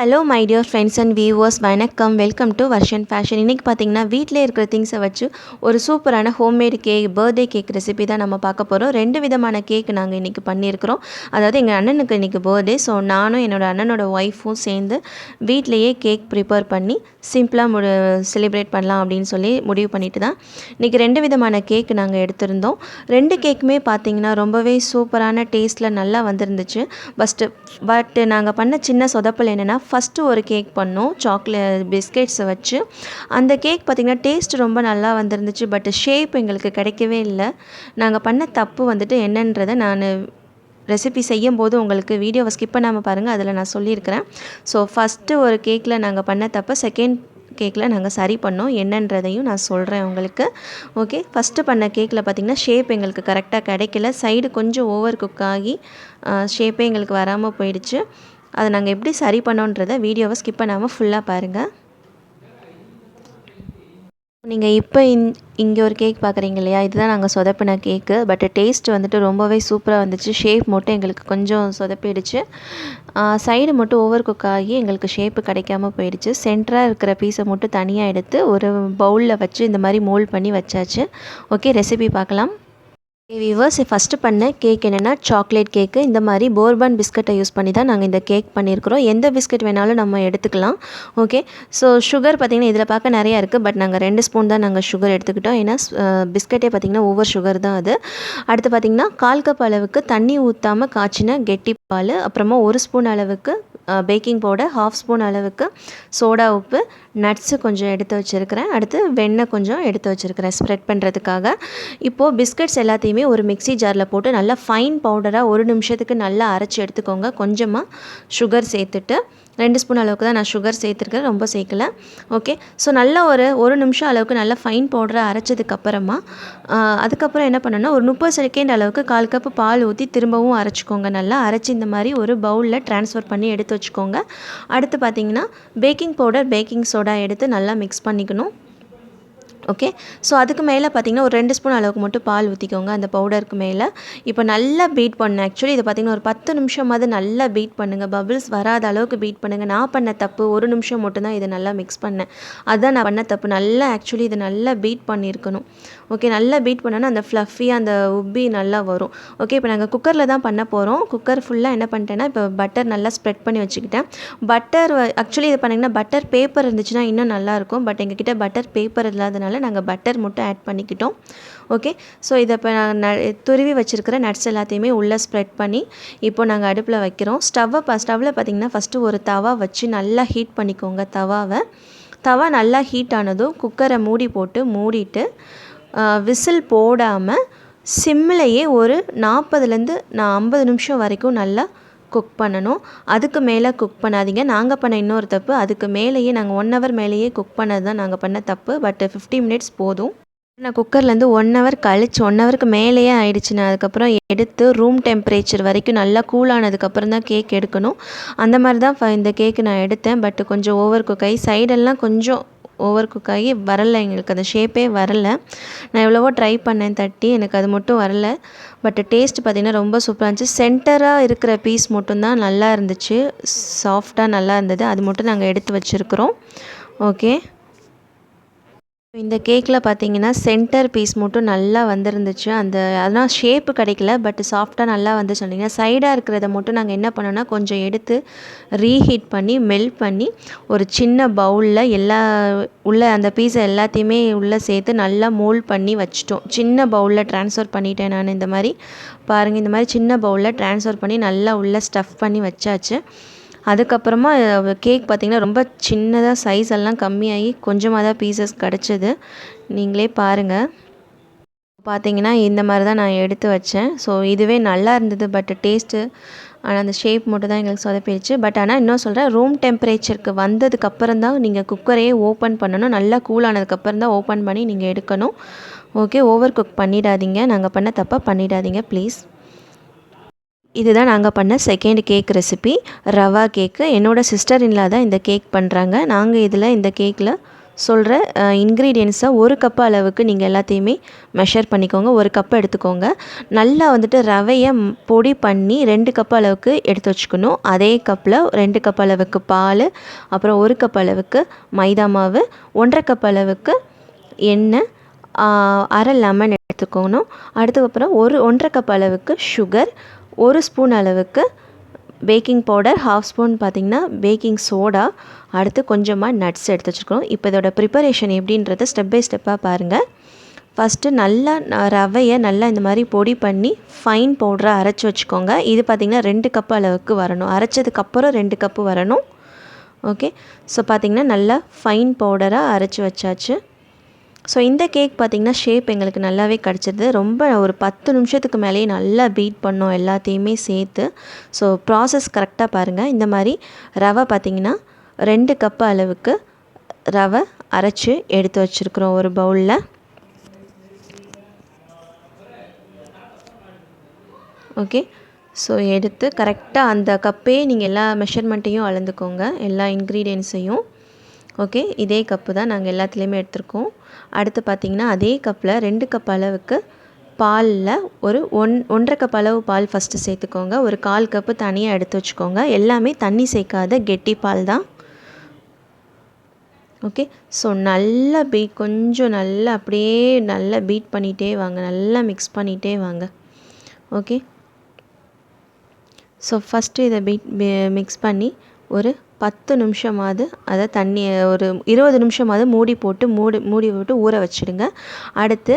Hello my dear friends and viewers, வணக்கம். Welcome to Varshan fashion. இன்றைக்கி பார்த்தீங்கன்னா வீட்டிலே இருக்கிற திங்ஸை வச்சு ஒரு சூப்பரான homemade cake, birthday cake recipe தான் நம்ம பார்க்க போகிறோம். 2 விதமான கேக் நாங்கள் இன்றைக்கி பண்ணியிருக்கிறோம். அதாவது எங்கள் அண்ணனுக்கு இன்றைக்கி பர்த்டே. ஸோ நானும் என்னோடய அண்ணனோட ஒய்ஃபும் சேர்ந்து வீட்டிலையே கேக் ப்ரிப்பேர் பண்ணி சிம்பிளாக செலிப்ரேட் பண்ணலாம் அப்படின்னு சொல்லி முடிவு பண்ணிட்டு தான் இன்றைக்கி 2 விதமான கேக் நாங்கள் எடுத்திருந்தோம். 2 கேக்குமே பார்த்திங்கன்னா ரொம்பவே சூப்பரான டேஸ்ட்டில் நல்லா வந்துருந்துச்சு. பட் நாங்கள் பண்ண சின்ன சொதப்பல் என்னென்னா, ஃபஸ்ட்டு ஒரு கேக் பண்ணோம் பிஸ்கெட்ஸை வச்சு. அந்த கேக் பார்த்திங்கன்னா டேஸ்ட் ரொம்ப நல்லா வந்துருந்துச்சு. பட் ஷேப் எங்களுக்கு கிடைக்கவே இல்லை. நாங்கள் பண்ண தப்பு வந்துட்டு என்னன்றதை நான் ரெசிபி செய்யும்போது உங்களுக்கு வீடியோவை ஸ்கிப் பண்ணாமல் பாருங்கள், அதில் நான் சொல்லியிருக்கிறேன். ஸோ ஃபஸ்ட்டு ஒரு கேக்கில் நாங்கள் பண்ண தப்பு செகண்ட் கேக்கில் நாங்கள் சரி பண்ணோம் என்னன்றதையும் நான் சொல்கிறேன் உங்களுக்கு. ஓகே, ஃபஸ்ட்டு பண்ண கேக்கில் பார்த்திங்கன்னா ஷேப் எங்களுக்கு கரெக்டாக கிடைக்கல. சைடு கொஞ்சம் ஓவர் குக் ஆகி ஷேப்பே எங்களுக்கு வராமல் போயிடுச்சு. அதை நாங்கள் எப்படி சரி பண்ணோன்றதை வீடியோவை ஸ்கிப் பண்ணாமல் ஃபுல்லாக பாருங்கள். நீங்கள் இப்போ இங்கே ஒரு கேக் பார்க்குறீங்க இல்லையா, இதுதான் நாங்கள் சொதப்பின கேக்கு. பட் டேஸ்ட் வந்துட்டு ரொம்பவே சூப்பராக வந்துச்சு. ஷேப் மட்டும் எங்களுக்கு கொஞ்சம் சொதப்பிடுச்சு. சைடு மட்டும் ஓவர் குக் ஆகி எங்களுக்கு ஷேப்பு கிடைக்காம போயிடுச்சு. சென்டராக இருக்கிற பீஸை மட்டும் தனியாக எடுத்து ஒரு பவுலில் வச்சு இந்த மாதிரி மோல்ட் பண்ணி வச்சாச்சு. ஓகே, ரெசிபி பார்க்கலாம். வியூவர்ஸ், ஃபஸ்ட்டு பண்ண கேக் என்னென்னா சாக்லேட் கேக்கு. இந்த மாதிரி போர்பான் பிஸ்கட்டை யூஸ் பண்ணி தான் நாங்கள் இந்த கேக் பண்ணியிருக்கிறோம். எந்த பிஸ்கட் வேணாலும் நம்ம எடுத்துக்கலாம். ஓகே, ஸோ சுகர் பார்த்திங்கன்னா இதில் பார்க்க நிறையா இருக்குது. பட் நாங்கள் 2 ஸ்பூன் தான் நாங்கள் சுகர் எடுத்துக்கிட்டோம். ஏன்னா பிஸ்கட்டே பார்த்திங்கன்னா ஓவர் சுகர் தான் அது. அடுத்து பார்த்திங்கன்னா 1/4 கப் அளவுக்கு தண்ணி ஊற்றாமல் காய்ச்சின கெட்டி பால், அப்புறமா 1 ஸ்பூன் அளவுக்கு பேக்கிங் பவுடர், 1/2 ஸ்பூன் அளவுக்கு சோடா உப்பு, நட்ஸு கொஞ்சம் எடுத்து வச்சுருக்கிறேன். அடுத்து வெண்ணெய் கொஞ்சம் எடுத்து வச்சுருக்கிறேன் ஸ்ப்ரெட் பண்ணுறதுக்காக. இப்போது பிஸ்கட்ஸ் எல்லாத்தையுமே ஒரு மிக்ஸி ஜாரில் போட்டு நல்லா ஃபைன் பவுடராக 1 நிமிஷத்துக்கு நல்லா அரைச்சி எடுத்துக்கோங்க. கொஞ்சமாக சுகர் சேர்த்துட்டு 2 ஸ்பூன் அளவுக்கு தான் நான் சுகர் சேர்த்துருக்கேன், ரொம்ப சேர்க்கல. ஓகே, ஸோ நல்லா ஒரு நிமிஷம் அளவுக்கு நல்லா ஃபைன் பவுடரை அரைச்சதுக்கப்புறமா அதுக்கப்புறம் என்ன பண்ணணும்னா ஒரு 30 செகண்ட் அளவுக்கு 1/4 கப்பு பால் ஊற்றி திரும்பவும் அரைச்சிக்கோங்க. நல்லா அரைச்சி இந்த மாதிரி ஒரு பவுலில் ட்ரான்ஸ்ஃபர் பண்ணி எடுத்து வச்சுக்கோங்க. அடுத்து பார்த்திங்கன்னா பேக்கிங் பவுடர், பேக்கிங் சோடா எடுத்து நல்லா மிக்ஸ் பண்ணிக்கணும். ஓகே, ஸோ அதுக்கு மேலே பார்த்திங்கன்னா ஒரு 2 ஸ்பூன் அளவுக்கு மட்டும் பால் ஊற்றிக்கோங்க அந்த பவுடருக்கு மேலே. இப்போ நல்லா பீட் பண்ணணும். ஆக்சுவலி இது பார்த்திங்கன்னா ஒரு 10 நிமிஷமாவது நல்லா பீட் பண்ணுங்கள். பபிள்ஸ் வராத அளவுக்கு பீட் பண்ணுங்கள். நான் பண்ண தப்பு 1 நிமிஷம் மட்டும்தான் இதை நல்லா மிக்ஸ் பண்ணேன். அதுதான் நான் பண்ண தப்பு. நல்லா ஆக்சுவலி இதை நல்லா பீட் பண்ணியிருக்கணும். ஓகே, நல்லா பீட் பண்ணோன்னா அந்த ஃப்ளஃபியாக அந்த உப்பி நல்லா வரும். ஓகே, இப்போ நாங்கள் குக்கரில் தான் பண்ண போகிறோம். குக்கர் ஃபுல்லாக என்ன பண்ணிட்டேன்னா இப்போ பட்டர் நல்லா ஸ்ப்ரெட் பண்ணி வச்சுக்கிட்டேன். பட்டர் ஆக்சுவலி இது பண்ணிங்கன்னா பட்டர் பேப்பர் இருந்துச்சுன்னா இன்னும் நல்லாயிருக்கும். பட் எங்ககிட்ட பட்டர் பேப்பர் இல்லாதனால நாங்கள் பட்டர் மட்டும் ஆட் பண்ணிக்கிட்டோம். ஓகே, ஸோ இதை இப்போ நான் துருவி வச்சுருக்கிற நட்ஸ் எல்லாத்தையுமே உள்ளே ஸ்ப்ரெட் பண்ணி இப்போ நாங்கள் அடுப்பில் வைக்கிறோம். ஸ்டவ்வில் பார்த்திங்கன்னா ஃபஸ்ட்டு ஒரு தவா வச்சு நல்லா ஹீட் பண்ணிக்கோங்க. தவா நல்லா ஹீட் ஆனதும் குக்கரை மூடிட்டு விசில் போடாமல் சிம்மிலையே ஒரு 40லேருந்து 50 நிமிஷம் வரைக்கும் நல்லா குக் பண்ணணும். அதுக்கு மேலே குக் பண்ணாதீங்க. நாங்கள் பண்ண இன்னொரு தப்பு, அதுக்கு மேலேயே நாங்கள் 1 ஹவர் மேலேயே குக் பண்ணது தான் நாங்கள் பண்ண தப்பு. பட் 50 மினிட்ஸ் போதும். நான் குக்கர்லேருந்து 1 ஹவர் கழிச்சு 1 ஹவருக்கு மேலேயே ஆயிடுச்சு. நான் அதுக்கப்புறம் எடுத்து ரூம் டெம்பரேச்சர் வரைக்கும் நல்லா கூலானதுக்கப்புறம் தான் கேக் எடுக்கணும். அந்த மாதிரி தான் இந்த கேக்கு நான் எடுத்தேன். பட் கொஞ்சம் ஓவர் குக் ஆகி சைடெல்லாம் கொஞ்சம் ஓவர் குக் ஆகி வரலை. எங்களுக்கு அந்த ஷேப்பே வரலை. நான் எவ்வளவோ ட்ரை பண்ணேன் தட்டி, எனக்கு அது மட்டும் வரலை. பட் டேஸ்ட் பார்த்திங்கன்னா ரொம்ப சூப்பராக இருந்துச்சு. சென்டராக இருக்கிற பீஸ் மட்டும்தான் நல்லா இருந்துச்சு, சாஃப்டாக நல்லா இருந்தது. அது மட்டும் நாங்கள் எடுத்து வச்சுருக்குறோம். ஓகே, இந்த கேக்கில் பார்த்திங்கன்னா சென்டர் பீஸ் மட்டும் நல்லா வந்துருந்துச்சு. அதெல்லாம் ஷேப்பு கிடைக்கல, பட் சாஃப்டாக நல்லா வந்து சொன்னீங்க. சைடாக இருக்கிறத மட்டும் நாங்கள் என்ன பண்ணோன்னா கொஞ்சம் எடுத்து ரீஹீட் பண்ணி மெல்ட் பண்ணி ஒரு சின்ன பவுலில் உள்ள அந்த பீஸை எல்லாத்தையுமே உள்ளே சேர்த்து நல்லா மோல்ட் பண்ணி வச்சிட்டோம். சின்ன பவுலில் ட்ரான்ஸ்ஃபர் பண்ணிட்டேன் நான். இந்த மாதிரி பாருங்கள், இந்த மாதிரி சின்ன பவுலில் ட்ரான்ஸ்ஃபர் பண்ணி நல்லா உள்ளே ஸ்டஃப் பண்ணி வச்சாச்சு. அதுக்கப்புறமா கேக் பார்த்திங்கன்னா ரொம்ப சின்னதாக சைஸ் எல்லாம் கம்மியாகி கொஞ்சமாக தான் பீசஸ் கிடச்சிது. நீங்களே பாருங்கள். பார்த்திங்கன்னா இந்த மாதிரி தான் நான் எடுத்து வச்சேன். ஸோ இதுவே நல்லா இருந்தது. பட் டேஸ்ட்டு ஆனால் அந்த ஷேப் மட்டும் தான் எங்களுக்கு சொதப்பிடுச்சு. பட் ஆனால் இன்னும் சொல்கிறேன், ரூம் டெம்பரேச்சருக்கு வந்ததுக்கப்புறம் தான் நீங்கள் குக்கரையே ஓப்பன் பண்ணணும். நல்லா கூலானதுக்கப்புறம் தான் ஓப்பன் பண்ணி நீங்கள் எடுக்கணும். ஓகே, ஓவர் குக் பண்ணிடாதீங்க. நாங்கள் பண்ண தப்பாக பண்ணிடாதீங்க ப்ளீஸ். இதுதான் நாங்கள் பண்ண செகண்ட் கேக் ரெசிபி, ரவா கேக்கு. என்னோடய சிஸ்டர் இன்லா தான் இந்த கேக் பண்ணுறாங்க. நாங்கள் இந்த கேக்கில் சொல்கிற இன்க்ரீடியன்ஸை 1 கப் அளவுக்கு நீங்கள் எல்லாத்தையுமே மெஷர் பண்ணிக்கோங்க. 1 கப் எடுத்துக்கோங்க. நல்லா வந்துட்டு ரவையை பொடி பண்ணி 2 கப் அளவுக்கு எடுத்து வச்சுக்கணும். அதே கப்பில் 2 கப் அளவுக்கு பால், அப்புறம் 1 கப் அளவுக்கு மைதா மாவு, 1.5 கப் அளவுக்கு எண்ணெய், அரை லெமன் எடுத்துக்கணும். அதுக்கப்புறம் 1.5 கப் அளவுக்கு சுகர், 1 ஸ்பூன் அளவுக்கு பேக்கிங் பவுடர், 1/2 ஸ்பூன் பார்த்திங்கன்னா பேக்கிங் சோடா, அடுத்து கொஞ்சமாக நட்ஸ் எடுத்து வச்சுருக்கோம். இப்போ இதோட ப்ரிப்பரேஷன் எப்படின்றத ஸ்டெப் பை ஸ்டெப்பாக பாருங்கள். ஃபஸ்ட்டு நல்லா ரவையை நல்லா இந்த மாதிரி பொடி பண்ணி ஃபைன் பவுடராக அரைச்சி வச்சுக்கோங்க. இது பார்த்திங்கன்னா 2 கப் அளவுக்கு வரணும். அரைச்சதுக்கப்புறம் 2 கப்பு வரணும். ஓகே, ஸோ பார்த்திங்கன்னா நல்லா ஃபைன் பவுடராக அரைச்சி வச்சாச்சு. ஸோ இந்த கேக் பார்த்திங்கன்னா ஷேப் எங்களுக்கு நல்லாவே கிடச்சிது. ரொம்ப ஒரு 10 நிமிஷத்துக்கு மேலேயே நல்லா பீட் பண்ணோம் எல்லாத்தையுமே சேர்த்து. ஸோ ப்ராசஸ் கரெக்டாக பாருங்கள். இந்த மாதிரி ரவை பார்த்திங்கன்னா 2 கப்பு அளவுக்கு ரவை அரைச்சி எடுத்து வச்சுருக்குறோம் ஒரு பவுலில். ஓகே, ஸோ எடுத்து கரெக்டாக அந்த கப்பே நீங்கள் எல்லா மெஷர்மெண்ட்டையும் அளந்துக்கோங்க, எல்லா இன்க்ரீடியன்ஸையும். ஓகே, இதே கப்பு தான் நாங்கள் எல்லாத்துலேயுமே எடுத்திருக்கோம். அடுத்து பார்த்திங்கன்னா அதே கப்பில் 2 கப் அளவுக்கு பாலில் ஒரு 1.5 கப் அளவு பால் ஃபஸ்ட்டு சேர்த்துக்கோங்க. ஒரு 1/4 கப்பு தனியாக எடுத்து வச்சுக்கோங்க. எல்லாமே தண்ணி சேர்க்காத கெட்டி பால் தான். ஓகே, ஸோ நல்லா கொஞ்சம் நல்லா அப்படியே நல்லா பீட் பண்ணிகிட்டே வாங்க, நல்லா மிக்ஸ் பண்ணிகிட்டே வாங்க. ஓகே, ஸோ ஃபஸ்ட்டு இதை மிக்ஸ் பண்ணி ஒரு 10 நிமிஷமாவது அதை தண்ணியை ஒரு 20 நிமிஷமாவது மூடி போட்டு ஊற வச்சுடுங்க. அடுத்து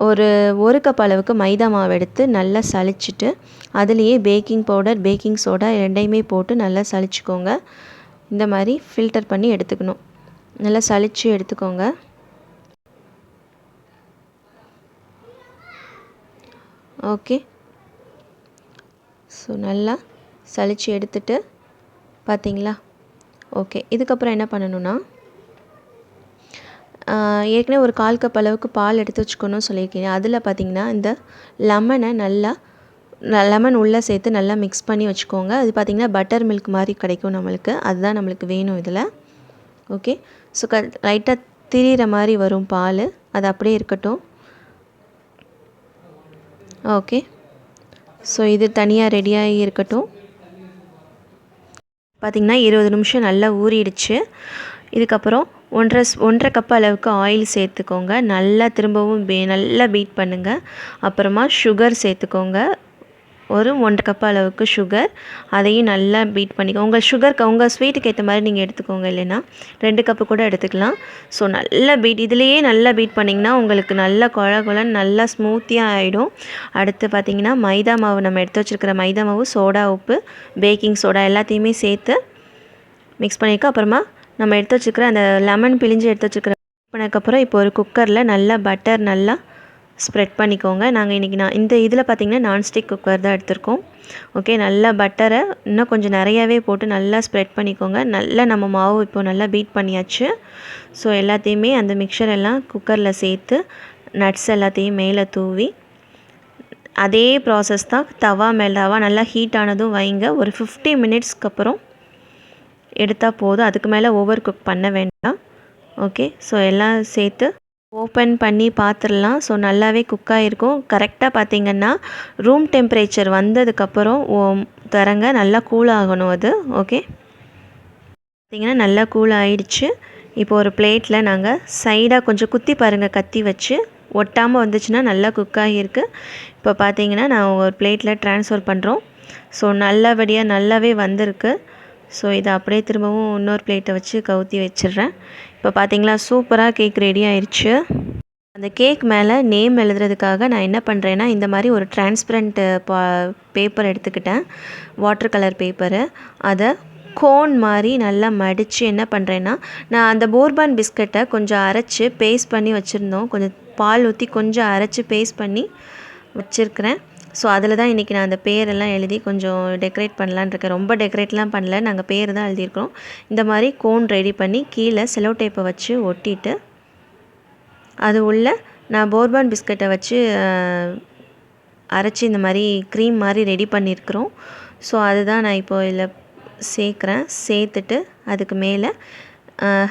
ஒரு கப் அளவுக்கு மைதா மாவு எடுத்து நல்லா சலிச்சிட்டு அதுலேயே பேக்கிங் பவுடர், பேக்கிங் சோடா ரெண்டையுமே போட்டு நல்லா சலிச்சுக்கோங்க. இந்த மாதிரி ஃபில்டர் பண்ணி எடுத்துக்கணும். நல்லா சலிச்சு எடுத்துக்கோங்க. ஓகே, ஸோ நல்லா சலிச்சு எடுத்துட்டு பார்த்தீங்களா? ஓகே, இதுக்கப்புறம் என்ன பண்ணணுன்னா, ஏற்கனவே ஒரு 1/4 கப் அளவுக்கு பால் எடுத்து வச்சுக்கணும்னு சொல்லியிருக்கேன். அதில் பார்த்திங்கன்னா இந்த லெமன் உள்ளே சேர்த்து நல்லா மிக்ஸ் பண்ணி வச்சுக்கோங்க. அது பார்த்திங்கன்னா பட்டர் மில்க் மாதிரி கிடைக்கும் நம்மளுக்கு, அதுதான் நம்மளுக்கு வேணும் இதில். ஓகே, ஸோ லைட்டாக திரிகிற மாதிரி வரும் பால், அது அப்படியே இருக்கட்டும். ஓகே, ஸோ இது தனியாக ரெடியாகி இருக்கட்டும். பார்த்திங்கன்னா 20 நிமிஷம் நல்லா ஊறிடுச்சு. இதுக்கப்புறம் 1.5 கப் அளவுக்கு ஆயில் சேர்த்துக்கோங்க. நல்லா திரும்பவும் நல்லா பீட் பண்ணுங்கள். அப்புறமா சுகர் சேர்த்துக்கோங்க. ஒரு 1.5 கப் அளவுக்கு சுகர், அதையும் நல்லா பீட் பண்ணிக்கோங்க. உங்கள் ஸ்வீட்டுக்கு ஏற்ற மாதிரி நீங்கள் எடுத்துக்கோங்க, இல்லைன்னா 2 கப்பு கூட எடுத்துக்கலாம். ஸோ நல்லா இதுலேயே நல்லா பீட் பண்ணிங்கன்னா உங்களுக்கு நல்லா குழன்னு நல்லா ஸ்மூத்தியாக ஆகிடும். அடுத்து பார்த்திங்கன்னா மைதா மாவு, நம்ம எடுத்து வச்சுருக்கிற மைதா மாவு, சோடா உப்பு, பேக்கிங் சோடா எல்லாத்தையுமே சேர்த்து மிக்ஸ் பண்ணியிருக்கோம். அப்புறமா நம்ம எடுத்து வச்சுருக்கிற அந்த லெமன் பிழிஞ்சு எடுத்து வச்சுருக்கிற பண்ணதுக்கப்புறம் இப்போ ஒரு குக்கரில் நல்லா பட்டர் நல்லா ஸ்ப்ரெட் பண்ணிக்கோங்க. நாங்கள் இந்த இதில் பார்த்திங்கன்னா நான்ஸ்டிக் குக்கர் தான் எடுத்திருக்கோம். ஓகே, நல்லா பட்டரை இன்னும் கொஞ்சம் நிறையாவே போட்டு நல்லா ஸ்ப்ரெட் பண்ணிக்கோங்க. நல்லா நம்ம மாவு இப்போ நல்லா பீட் பண்ணியாச்சு. ஸோ எல்லாத்தையுமே அந்த மிக்சர் எல்லாம் குக்கரில் சேர்த்து நட்ஸ் எல்லாத்தையும் மேலே தூவி அதே ப்ராசஸ் தான். தவா நல்லா ஹீட் ஆனதும் வைங்க. ஒரு 50 மினிட்ஸ்க்கு அப்புறம் எடுத்தால் போதும், அதுக்கு மேலே ஓவர் குக் பண்ண வேண்டாம். ஓகே, ஸோ எல்லாம் சேர்த்து ஓப்பன் பண்ணி பார்த்துடலாம். ஸோ நல்லாவே குக் ஆகிருக்கும். கரெக்டாக பார்த்திங்கன்னா ரூம் டெம்பரேச்சர் வந்ததுக்கப்புறம் தரங்க, நல்லா கூல் ஆகணும் அது. ஓகே, பார்த்திங்கன்னா நல்லா கூல் ஆகிடுச்சு. இப்போ ஒரு பிளேட்டில் நாங்கள் சைடாக கொஞ்சம் குத்தி பாருங்கள், கத்தி வச்சு ஒட்டாமல் வந்துச்சுன்னா நல்லா குக் ஆகியிருக்கு. இப்போ பார்த்திங்கன்னா நான் ஒரு பிளேட்டில் ட்ரான்ஸ்ஃபர் பண்ணுறோம். ஸோ நல்லபடியாக நல்லாவே வந்திருக்கு. ஸோ இதை அப்படியே திரும்பவும் இன்னொரு பிளேட்டை வச்சு கவுத்தி வச்சிடுறேன். இப்போ பார்த்திங்களா, சூப்பராக கேக் ரெடி ஆயிடுச்சு. அந்த கேக் மேலே நேம் எழுதுறதுக்காக நான் என்ன பண்ணுறேன்னா, இந்த மாதிரி ஒரு டிரான்ஸ்பரண்ட் பேப்பர் எடுத்துக்கிட்டேன், வாட்டர் கலர் பேப்பரு. அதை கோன் மாதிரி நல்லா மடித்து என்ன பண்ணுறேன்னா, நான் அந்த போர்பான் பிஸ்கட்டை கொஞ்சம் அரைச்சி பேஸ்ட் பண்ணி வச்சுருந்தோம், கொஞ்சம் பால் ஊற்றி கொஞ்சம் அரைச்சி பேஸ்ட் பண்ணி வச்சுருக்கிறேன். ஸோ அதில் தான் இன்றைக்கி நான் அந்த பேரெல்லாம் எழுதி கொஞ்சம் டெக்கரேட் பண்ணலான்னு இருக்கேன். ரொம்ப டெக்கரேட்லாம் பண்ணல, நாங்கள் பேர் தான் எழுதியிருக்கிறோம். இந்த மாதிரி கோன் ரெடி பண்ணி கீழே செலோ டேப்பை வச்சு ஒட்டிட்டு அது உள்ள நான் போர்பான் பிஸ்கட்டை வச்சு அரைச்சி இந்த மாதிரி க்ரீம் மாதிரி ரெடி பண்ணியிருக்கிறோம். ஸோ அதுதான் நான் இப்போது இதில் சேர்க்குறேன். சேர்த்துட்டு அதுக்கு மேலே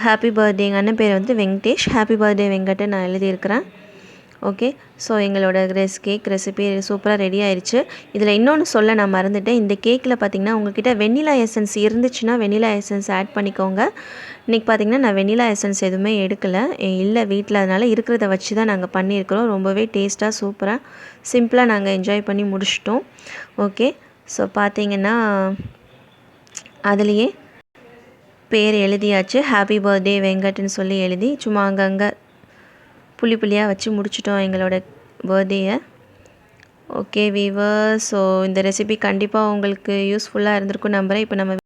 ஹாப்பி பர்த்டே எங்கள் அண்ணன் பேர் வந்து வெங்கடேஷ். ஹாப்பி பர்த்டே வெங்கட்னு நான் எழுதியிருக்கிறேன். ஓகே. ஸோ எங்களோட கேக் ரெசிபி சூப்பராக ரெடி ஆயிடுச்சு. இதில் இன்னொன்று சொல்ல நான் மறந்துட்டேன். இந்த கேக்கில் பார்த்திங்கன்னா உங்கள்கிட்ட வெண்ணிலா எசன்ஸ் இருந்துச்சுன்னா வெண்ணிலா எசன்ஸ் ஆட் பண்ணிக்கோங்க. இன்றைக்கி பார்த்திங்கன்னா நான் வெண்ணிலா எசன்ஸ் எதுவுமே எடுக்கலை, இல்லை வீட்டில். அதனால் இருக்கிறத வச்சு தான் நாங்கள் பண்ணியிருக்கிறோம். ரொம்பவே டேஸ்ட்டாக சூப்பராக சிம்பிளாக நாங்கள் என்ஜாய் பண்ணி முடிச்சிட்டோம். ஓகே. ஸோ பார்த்திங்கன்னா அதுலேயே பேர் எழுதியாச்சு. ஹாப்பி பர்த்டே வெங்கட்னு சொல்லி எழுதி சும்மா அங்கங்கே புள்ளி புள்ளியாக வச்சு முடிச்சிட்டோம் எங்களோட பர்த்டேயை. ஓகே வீவர்ஸ், ஸோ இந்த ரெசிபி கண்டிப்பாக உங்களுக்கு யூஸ்ஃபுல்லாக இருந்திருக்கும் நம்புகிறேன். இப்போ நம்ம